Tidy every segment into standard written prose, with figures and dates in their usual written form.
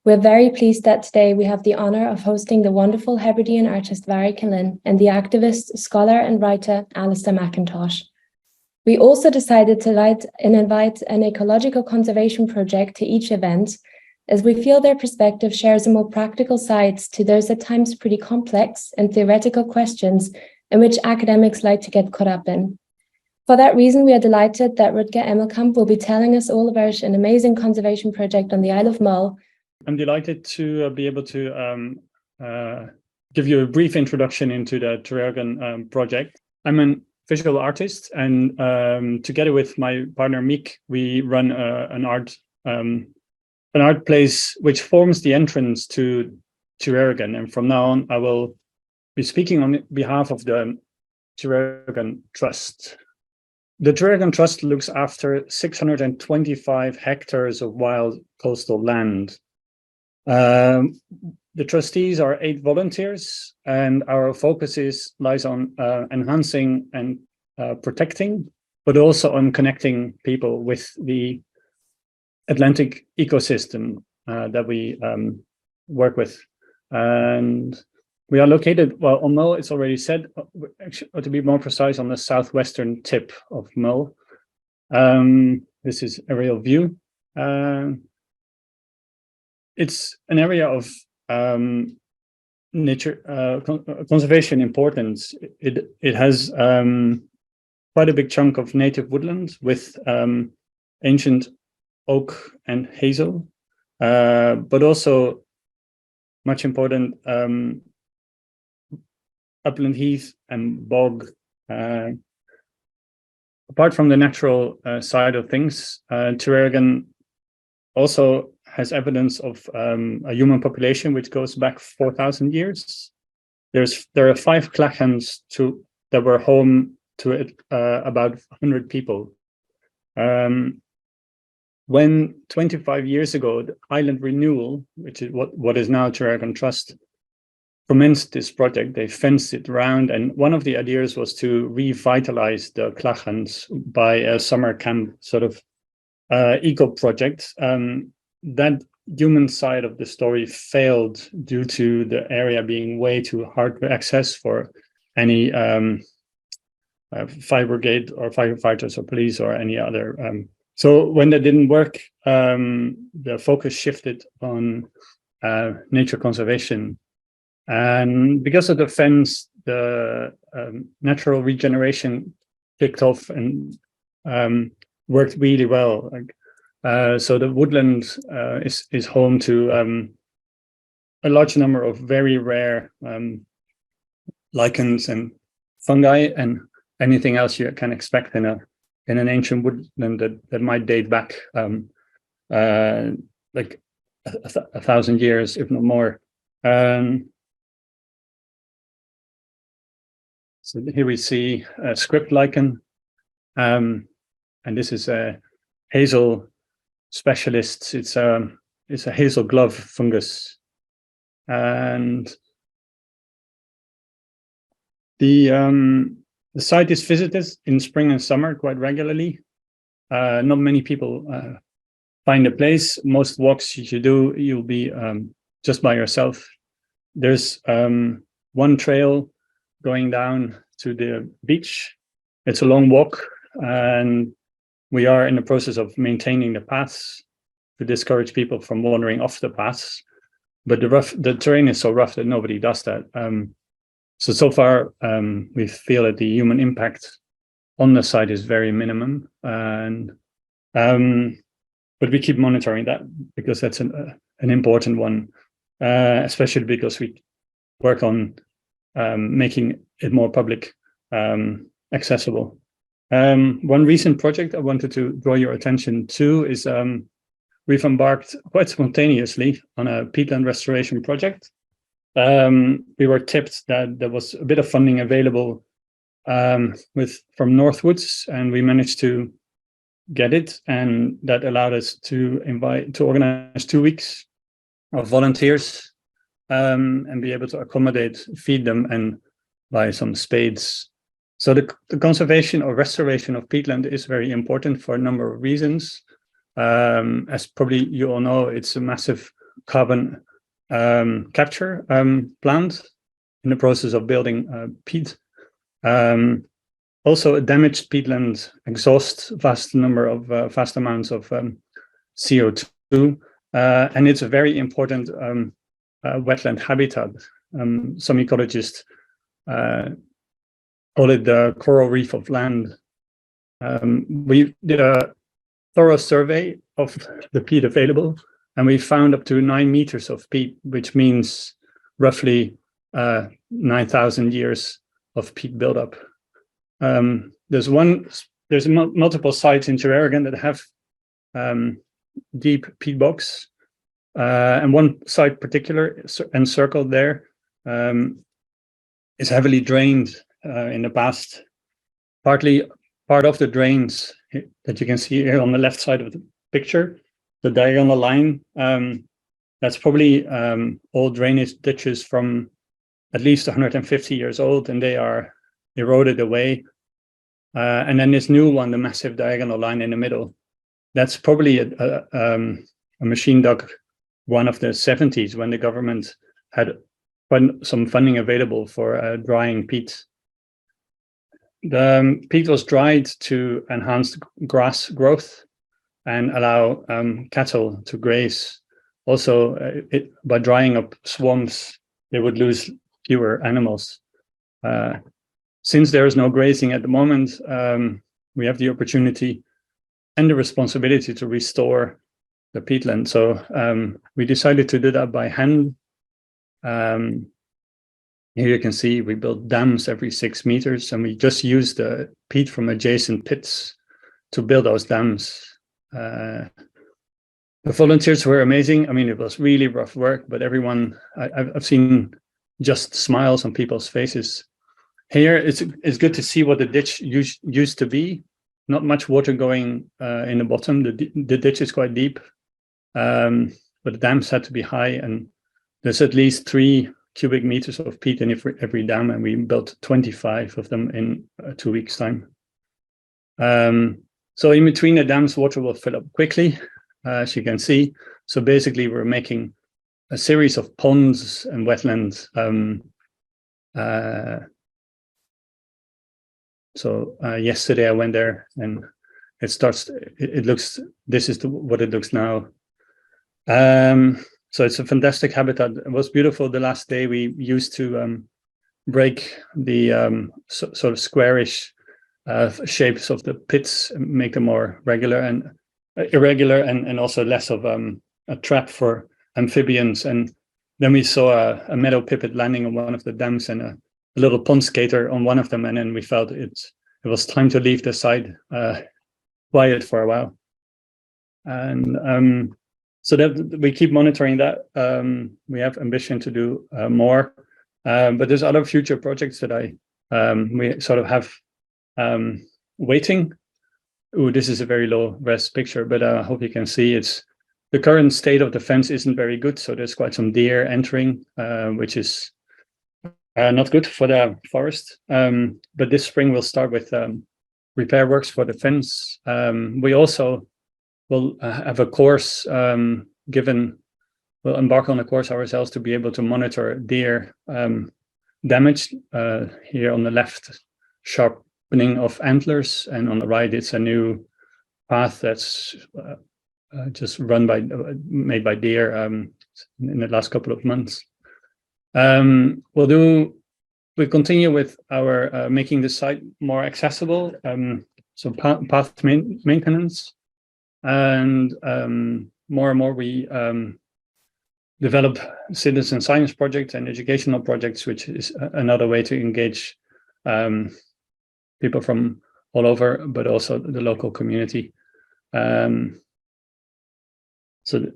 We're very pleased that today we have the honour of hosting the wonderful Hebridean artist Barry Killen and the activist, scholar and writer Alistair McIntosh. We also decided to invite an ecological conservation project to each event, as we feel their perspective shares a more practical side to those at times pretty complex and theoretical questions in which academics like to get caught up in. For that reason, we are delighted that Rutger Emmelkamp will be telling us all about an amazing conservation project on the Isle of Mull. I'm delighted to be able to give you a brief introduction into the Tireragan project. I'm an visual artist, and together with my partner Miek, we run an art place which forms the entrance to Tireragan. And from now on, I will be speaking on behalf of the Tireragan Trust. The Tireragan Trust looks after 625 hectares of wild coastal land. The trustees are 8 volunteers, and our focus lies on enhancing and protecting, but also on connecting people with the Atlantic ecosystem that we work with. And we are located, well, on Mull, it's already said, actually, to be more precise, on the southwestern tip of Mull. This is aerial view. It's an area of nature conservation importance. It has quite a big chunk of native woodland with ancient oak and hazel, but also much important upland heath and bog. Apart from the natural side of things, Tireragan also has evidence of a human population which goes back 4,000 years. There are 5 clachans that were home to about 100 people. When 25 years ago, the Island Renewal, which is what is now Tireragan Trust, commenced this project, they fenced it around, and one of the ideas was to revitalize the clachans by a summer camp sort of eco project. That human side of the story failed due to the area being way too hard to access for any fire brigade or firefighters or police or any other. So when that didn't work, the focus shifted on nature conservation. And because of the fence, the natural regeneration kicked off and worked really well. So the woodland is home to a large number of very rare lichens and fungi and anything else you can expect in an ancient woodland that might date back like 1,000 years, if not more. So here we see a script lichen, and this is a hazel specialist. It's a hazel glove fungus, and the site is visited in spring and summer quite regularly. Not many people find a place. Most walks you do, you'll be just by yourself. There's one trail going down to the beach. It's a long walk, and we are in the process of maintaining the paths to discourage people from wandering off the paths. But the terrain is so rough that nobody does that. So far, we feel that the human impact on the site is very minimum, and but we keep monitoring that because that's an important one, especially because we work on making it more public accessible. One recent project I wanted to draw your attention to is we've embarked quite spontaneously on a peatland restoration project. We were tipped that there was a bit of funding available from Northwoods, and we managed to get it, and that allowed us to organize 2 weeks of volunteers and be able to accommodate, feed them, and buy some spades. So the conservation or restoration of peatland is very important for a number of reasons. As probably you all know, it's a massive carbon capture plant in the process of building peat. Also, a damaged peatland exhausts vast amounts of CO2, and it's a very important wetland habitat. Some ecologists call it the coral reef of land. We did a thorough survey of the peat available, and we found up to 9 meters of peat, which means roughly 9,000 years of peat buildup. There's multiple sites in Tireragan that have deep peat bogs, and one site particular encircled there is heavily drained in the past. Part of the drains that you can see here on the left side of the picture, the diagonal line, that's probably old drainage ditches from at least 150 years old, and they are eroded away. And then this new one, the massive diagonal line in the middle, that's probably a machine dug one of the 70s, when the government had some funding available for drying peat. The peat was dried to enhance grass growth and allow cattle to graze. Also, by drying up swamps, they would lose fewer animals. Since there is no grazing at the moment, we have the opportunity and the responsibility to restore the peatland. So we decided to do that by hand. Here you can see we built dams every 6 meters, and we just used the peat from adjacent pits to build those dams. The volunteers were amazing. I mean, it was really rough work, but everyone, I've seen just smiles on people's faces. Here, it's good to see what the ditch used to be. Not much water going in the bottom. The ditch is quite deep, but the dams had to be high, and there's at least 3 cubic meters of peat in every dam, and we built 25 of them in 2 weeks' time. So in between the dams, water will fill up quickly, as you can see. So basically, we're making a series of ponds and wetlands. Yesterday I went there, and it looks, this is what it looks now. So it's a fantastic habitat. It was beautiful. The last day we used to break the sort of squarish shapes of the pits, and make them more irregular, and also less of a trap for amphibians. And then we saw a meadow pipit landing on one of the dams, and a little pond skater on one of them, and then we felt it was time to leave the site quiet for a while. And so that we keep monitoring that. We have ambition to do more, but there's other future projects that we sort of have waiting. Ooh, this is a very low res picture, but I hope you can see the current state of the fence isn't very good. So there's quite some deer entering, which is not good for the forest. But this spring we'll start with repair works for the fence. We also will have a course we'll embark on a course ourselves to be able to monitor deer damage. Here on the left, sharpening of antlers, and on the right, it's a new path that's just made by deer in the last couple of months. We'll continue with our making the site more accessible, so path maintenance, and more and more we develop citizen science projects and educational projects, which is another way to engage people from all over, but also the local community. So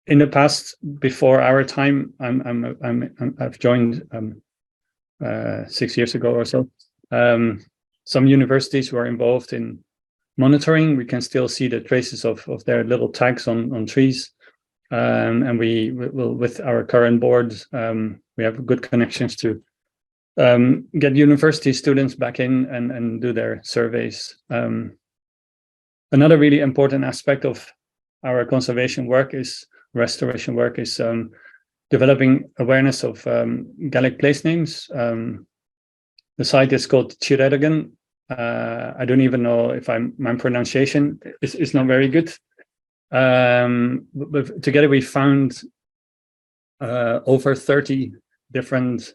in the past, before our time, I've joined 6 years ago or so. Some universities were involved in monitoring. We can still see the traces of their little tags on trees. And we will, with our current board, we have good connections to get university students back in and do their surveys. Another really important aspect of our conservation work is restoration work is developing awareness of Gaelic place names. The site is called Tireragan. I don't even know if my pronunciation is not very good. But together we found over 30 different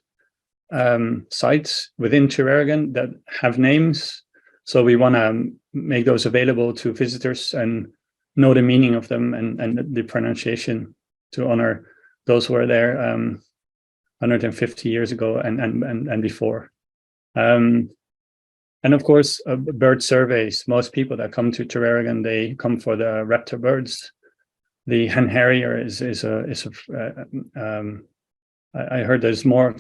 sites within Tireragan that have names. So we want to make those available to visitors and know the meaning of them and the pronunciation to honor those who were there 150 years ago and before. And of course, bird surveys. Most people that come to Tireragan, they come for the raptor birds. The hen harrier I heard there's more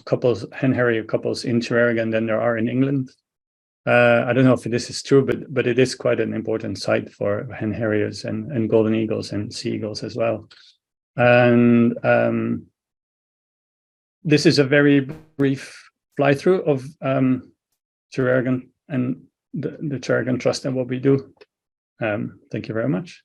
hen harrier couples in Tireragan than there are in England. I don't know if this is true, but it is quite an important site for hen harriers and golden eagles and sea eagles as well. And this is a very brief fly-through of Tireragan and the Tireragan Trust and what we do. Thank you very much.